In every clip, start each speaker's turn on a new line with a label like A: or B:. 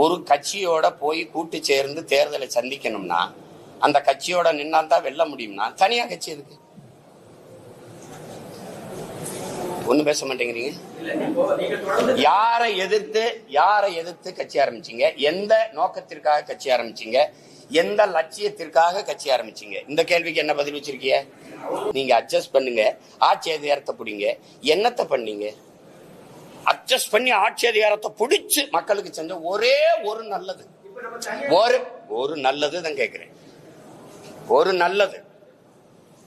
A: ஒரு கட்சியோட போய் கூட்டு சேர்ந்து தேர்தலை சந்திக்கணும்னா அந்த கட்சியோட நின்னால்தான் வெல்ல முடியும்னா தனியா கட்சி இருக்கு. ஒண்ணு பேச மாட்டேங்கிறீங்க. யாரை எதிர்த்து கட்சி ஆரம்பிச்சீங்க? எந்த நோக்கத்திற்காக கட்சி ஆரம்பிச்சீங்க? எந்த லட்சியத்திற்காக கட்சி ஆரம்பிச்சீங்க? இந்த கேள்விக்கு என்ன பதில் வச்சிருக்கீங்க? நீங்க அட்ஜஸ்ட் பண்ணுங்க, ஆட்சி அதிகாரத்தை பிடிங்க. என்னத்தை பண்ணீங்க? அட்ஜஸ்ட் பண்ணி ஆட்சி அதிகாரத்தை பிடிச்சு மக்களுக்கு செஞ்ச ஒரே ஒரு நல்லது, ஒரு நல்லது தான் கேட்கிறேன். ஒரு நல்லது.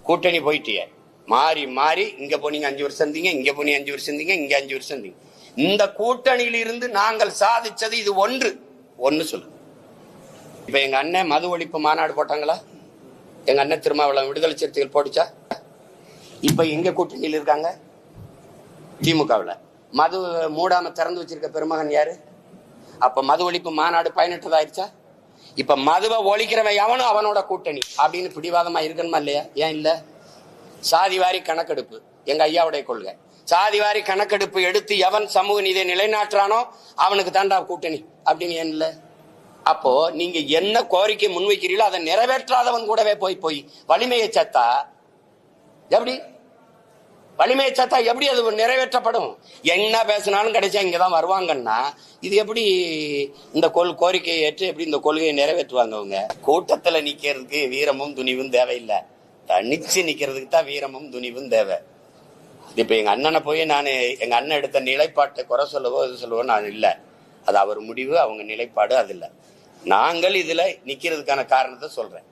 A: கூட்டணி போயிட்டிய மாறி மாறி இங்க போனீங்க 5 வருஷம் இருந்தீங்க, இங்க போனீங்க 5 வருஷம் இருந்தீங்க, இங்க 5 வருஷம் இருந்தீங்க. இந்த கூட்டணியில இருந்து நாங்கள் சாதிச்சது இது ஒன்று சொல்லு. இப்ப எங்க அண்ணன் மது ஒழிப்பு மாநாடு போட்டாங்களா? எங்க அண்ணன் திருமாவளவன் விடுதலை சிறுத்தைகள் போட்டுச்சா? இப்ப எங்க கூட்டணியில் இருக்காங்க? திமுகவில். மது மூடாம திறந்து வச்சிருக்க பெருமகன் யாரு? அப்ப மது ஒழிப்பு மாநாடு பயனற்றதாயிருச்சா? இப்ப மதுவை ஒழிக்கிறவன் எவனும் அவனோட கூட்டணி அப்படின்னு பிடிவாதமா இருக்கணுமா இல்லையா? ஏன் இல்ல? சாதிவாரி கணக்கெடுப்பு எங்க ஐயாவுடைய கொள்கை. சாதிவாரி கணக்கெடுப்பு எடுத்து எவன் சமூக நீதியை நிலைநாட்டுறானோ அவனுக்கு தாண்டா கூட்டணி அப்படின்னு ஏன் இல்ல? அப்போ நீங்க என்ன கோரிக்கை முன்வைக்கிறீங்களோ அதை நிறைவேற்றாதவன் கூடவே போய் வலிமையை சத்தா எப்படி? வலிமையை சத்தா எப்படி அது நிறைவேற்றப்படும்? என்ன பேசினாலும் கிடைச்சா இங்கதான் வருவாங்கன்னா இது எப்படி இந்த கோரிக்கையை ஏற்று எப்படி இந்த கொள்கையை நிறைவேற்றுவாங்க? அவங்க கூட்டத்துல நிக்கிறதுக்கு வீரமும் துணிவும் தேவையில்லை, தனிச்சு நிக்கிறதுக்கு தான் வீரமும் துணிவும் தேவை. இப்ப எங்க அண்ணனை போய் நான் எங்க அண்ணன் எடுத்த நிலைப்பாட்டை குறை சொல்லவோ இது சொல்லவோ நான் இல்லை. அது அவர் முடிவு, அவங்க நிலைப்பாடு. அது இல்லை. நாங்கள் இதுல நிக்கிறதுக்கான காரணத்தை சொல்றேன்.